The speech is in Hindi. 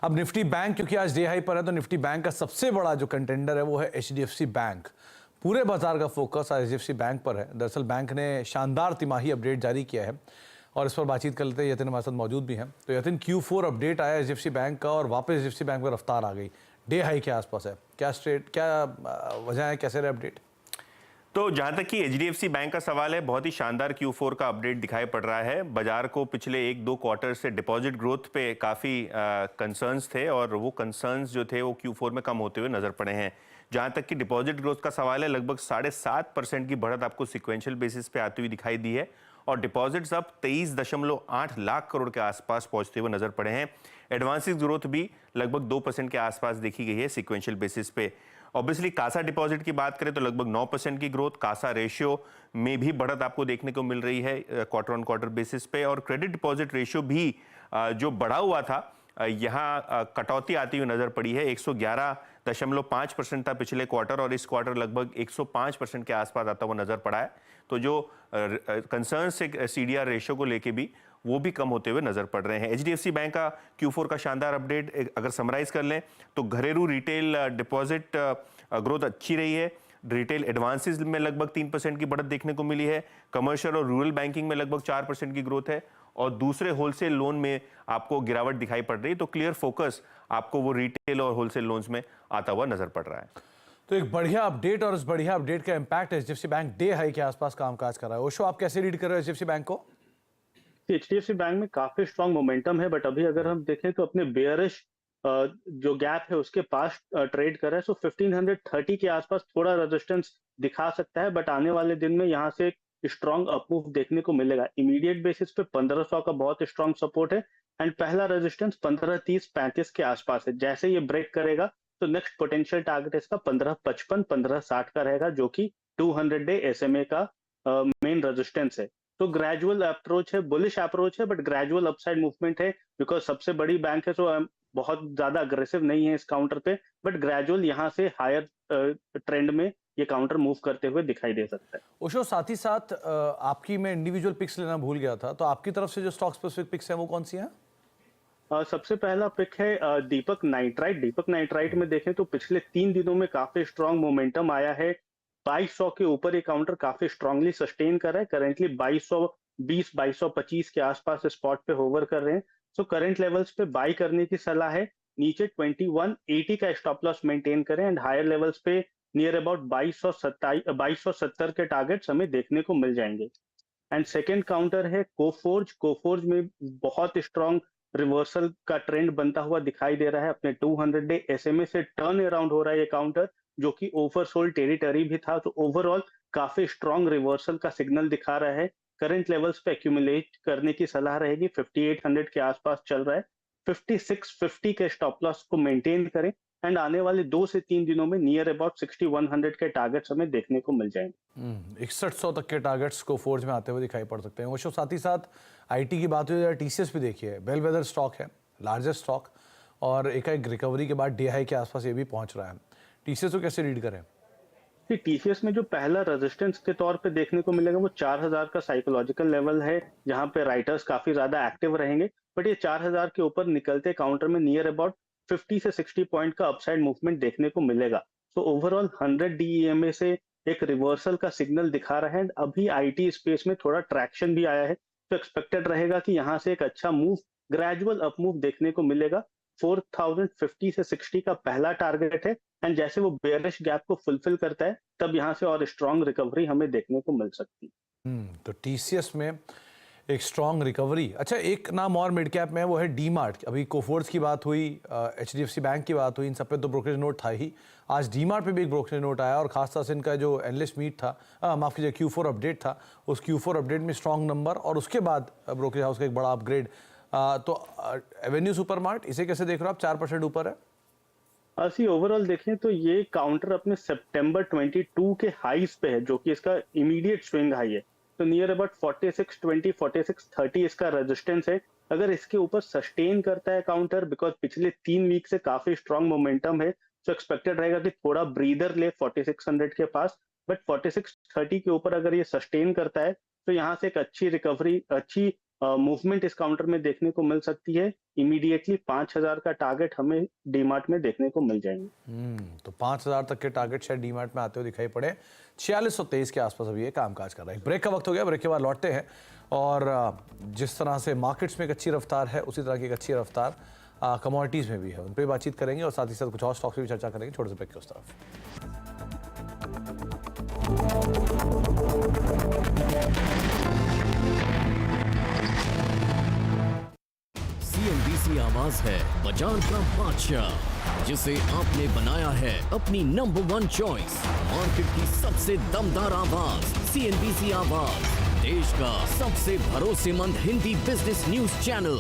अब निफ्टी बैंक क्योंकि आज डे हाई पर है, तो निफ्टी बैंक का सबसे बड़ा जो कंटेंडर है वो है एचडीएफसी बैंक। पूरे बाजार का फोकस आज एचडीएफसी बैंक पर है। दरअसल बैंक ने शानदार तिमाही अपडेट जारी किया है और इस पर बातचीत कर लेते हैं। यतिन हमारे साथ मौजूद भी हैं। तो यतिन, Q4 अपडेट आया एचडीएफसी बैंक का और वापस एचडीएफसी बैंक में रफ्तार आ गई, डे हाई के आसपास है। क्या वजह है, कैसे रहे अपडेट? तो जहां तक कि एचडीएफसी बैंक का सवाल है, बहुत ही शानदार Q4 का अपडेट दिखाई पड़ रहा है। बाजार को पिछले 1-2 क्वार्टर से डिपॉजिट ग्रोथ पे काफ़ी कंसर्न्स थे और वो कंसर्न्स जो थे वो Q4 में कम होते हुए नजर पड़े हैं। जहां तक कि डिपॉजिट ग्रोथ का सवाल है, लगभग 7.5% की बढ़त आपको सिक्वेंशियल बेसिस पे आती हुई दिखाई दी है और डिपॉजिट्स अब 23.8 लाख करोड़ के आसपास पहुंचते हुए नजर पड़े हैं। एडवांसेस ग्रोथ भी लगभग 2% के आसपास देखी गई है सिक्वेंशियल बेसिस पे। ऑब्वियसली कासा डिपॉजिट की बात करें तो लगभग 9% की ग्रोथ, कासा रेशियो में भी बढ़त आपको देखने को मिल रही है क्वार्टर ऑन क्वार्टर बेसिस पे। और क्रेडिट डिपॉजिट रेशियो भी जो बढ़ा हुआ था, यहाँ कटौती आती हुई नजर पड़ी है। 111.5% था पिछले क्वार्टर और इस क्वार्टर लगभग 105% के आसपास आता हुआ नजर पड़ा है। तो जो कंसर्न से सीडीआर रेशियो को लेके भी वो भी कम होते हुए नजर पड़ रहे हैं। एचडीएफसी बैंक का Q4 का शानदार अपडेट अगर समराइज कर लें तो घरेलू रिटेल डिपॉजिट ग्रोथ अच्छी रही है। रिटेल एडवांसेस में लगभग 3% की बढ़त देखने को मिली है। कमर्शियल और रूरल बैंकिंग में लगभग 4% की ग्रोथ है और दूसरे होलसेल लोन में आपको गिरावट दिखाई पड़ रही है। तो क्लियर फोकस आपको वो रिटेल और होलसेल लोन्स में आता हुआ नजर पड़ रहा है। तो एक बढ़िया अपडेट और इस बढ़िया अपडेट का impact HDFC bank day high के आसपास कामकाज कर रहा है। ओशो, आप कैसे रीड कर रहे हो एचडीएफसी बैंक को? एचडीएफसी बैंक में काफी स्ट्रांग मोमेंटम है, बट अभी अगर हम देखें तो अपने बेयरिश जो गैप है उसके पास ट्रेड कर रहा है। सो 1530 के आसपास थोड़ा रेजिस्टेंस दिखा सकता है, बट आने वाले दिन में यहाँ से स्ट्रांग अपमूव देखने को मिलेगा। इमीडिएट बेसिस पे 1500 का बहुत स्ट्रांग सपोर्ट है एंड पहला रेजिस्टेंस 1530-35 के आसपास है। जैसे ये ब्रेक करेगा तो नेक्स्ट पोटेंशियल टारगेट इसका 1555 1560 का रहेगा, जो कि 200 डे एसएमए का मेन रेजिस्टेंस है। तो ग्रेजुअल अप्रोच है, बुलिश अप्रोच है, बट ग्रेजुअल अपसाइड मूवमेंट है बिकॉज सबसे बड़ी बैंक है। सो बहुत ज्यादा अग्रेसिव नहीं है इस काउंटर पे, बट ग्रेजुअल यहाँ से हायर ट्रेंड में ये काउंटर मूव करते हुए दिखाई दे सकता है। ओशो, साथ ही साथ आपकी मैं इंडिविजुअल पिक्स लेना भूल गया था, तो आपकी तरफ से जो स्टॉक स्पेसिफिक पिक्स हैं वो कौन सी हैं? सबसे पहला पिक है दीपक नाइट्राइट। दीपक नाइट्राइट में देखें तो पिछले 3 दिनों में काफी स्ट्रांग मोमेंटम आया है। 2200 के ऊपर ये काउंटर काफी स्ट्रांगली सस्टेन कर रहा है। करेंटली 2220 2225 के आसपास स्पॉट पे होवर कर रहे हैं। सो करंट लेवल्स पे बाई करने की सलाह है। नीचे 2180 का स्टॉप लॉस मेंटेन करें एंड हायर लेवल्स पे नियर अबाउट 2270 के टारगेट्स हमें देखने को मिल जाएंगे। एंड सेकेंड काउंटर है कोफोर्ज। कोफोर्ज में बहुत स्ट्रांग रिवर्सल का ट्रेंड बनता हुआ दिखाई दे रहा है। अपने 200 डे एसएमए से टर्न अराउंड हो रहा है ये काउंटर, जो कि ओवरसोल्ड टेरिटरी भी था। तो ओवरऑल काफी स्ट्रांग रिवर्सल का सिग्नल दिखा रहा है। करंट लेवल्स पे एक्यूमुलेट करने की सलाह रहेगी। 5800 के आसपास चल रहा है। 5650 के स्टॉप लॉस को मेंटेन करें एंड आने वाले 2 से 3 दिनों में नियर अबाउट 6100 के टारगेट्स हमें देखने को मिल जाएंगे। 6100 तक के टारगेट्स को फोर्ज में आते हुए दिखाई पड़ सकते हैं। ओशो, साथ ही साथ आईटी की बात हुई, टीसीएस भी देखिए, बेलवेदर स्टॉक है, लार्जेस्ट स्टॉक, और एक रिकवरी के बाद डे हाई के आसपास ये भी पहुंच रहा है। टीसीएस को कैसे रीड करें? टीसीएस में जो पहला रेजिस्टेंस के तौर पे देखने को मिलेगा वो 4000 का साइकोलॉजिकल लेवल है, जहां पे राइटर्स काफी ज्यादा एक्टिव रहेंगे। बट ये 4000 के ऊपर निकलते काउंटर में नियर अबाउट 50 से 60 पॉइंट का अपसाइड मूवमेंट देखने को मिलेगा। सो ओवरऑल 100 डीईएमए से एक रिवर्सल का सिग्नल दिखा रहा है। अभी आईटी स्पेस में थोड़ा ट्रैक्शन भी आया है, तो एक्सपेक्टेड रहेगा कि यहाँ से एक अच्छा मूव, ग्रेजुअल अप मूव देखने को मिलेगा। 4050 से 60 का पहला टारगेट है एंड जैसे वो बेयरिश गैप को फुलफिल करता है तब यहाँ से और स्ट्रांग रिकवरी हमें देखने को मिल सकती है। तो टीसीएस में एक स्ट्रांग रिकवरी। अच्छा, एक नाम और मिड कैप में है, वो है डी मार्ट। अभी कोफोर्स की बात हुई, एचडीएफसी बैंक की बात हुई, इन सब पे तो ब्रोकरेज नोट था ही। आज डी मार्ट पे भी एक ब्रोकरेज नोट आया और खासतौर से इनका जो एनालिस्ट मीट था, माफ कीजिए, Q4 अपडेट था, उस Q4 अपडेट में स्ट्रांग नंबर और उसके बाद ब्रोकरेज हाउस का एक बड़ा अपग्रेड। तो एवेन्यू सुपरमार्ट, इसे कैसे देख रहे हो आप? 4% ऊपर है। ऐसी ओवरऑल देखें तो ये काउंटर अपने सितंबर 22 के हाईज पे है, जो कि इसका इमीडिएट स्विंग हाई है। तो नियर अबाउट 4620 4630 इसका रेजिस्टेंस है। अगर इसके ऊपर सस्टेन करता है काउंटर, बिकॉज पिछले 3 वीक से काफी स्ट्रांग मोमेंटम है, तो एक्सपेक्टेड रहेगा कि थोड़ा ब्रीदर ले 4600 के पास। बट 4630 के ऊपर अगर ये सस्टेन करता है तो यहाँ से एक अच्छी रिकवरी, अच्छी मूवमेंट इस काउंटर में देखने को मिल सकती है। इमीडिएटली 5000 का टारगेट हमें डीमार्ट में देखने को मिल जाएंगे। तो 5000 तक के टारगेट शायद डीमार्ट में आते हुए दिखाई पड़े। 4623 के आसपास अभी ये कामकाज कर रहा है। ब्रेक का वक्त हो गया, ब्रेक के बाद लौटते हैं और जिस तरह से मार्केट्स में एक अच्छी रफ्तार है उसी तरह की एक अच्छी रफ्तार कमोडिटीज़ में भी है, उन पर बातचीत करेंगे और साथ ही साथ कुछ और स्टॉक्स पर भी चर्चा करेंगे। छोटे से ब्रेक के उस तरफ। CNBC आवाज है बाजार का बादशाह, जिसे आपने बनाया है अपनी नंबर 1 चॉइस। मार्केट की सबसे दमदार आवाज CNBC आवाज, देश का सबसे भरोसेमंद हिंदी बिजनेस न्यूज चैनल।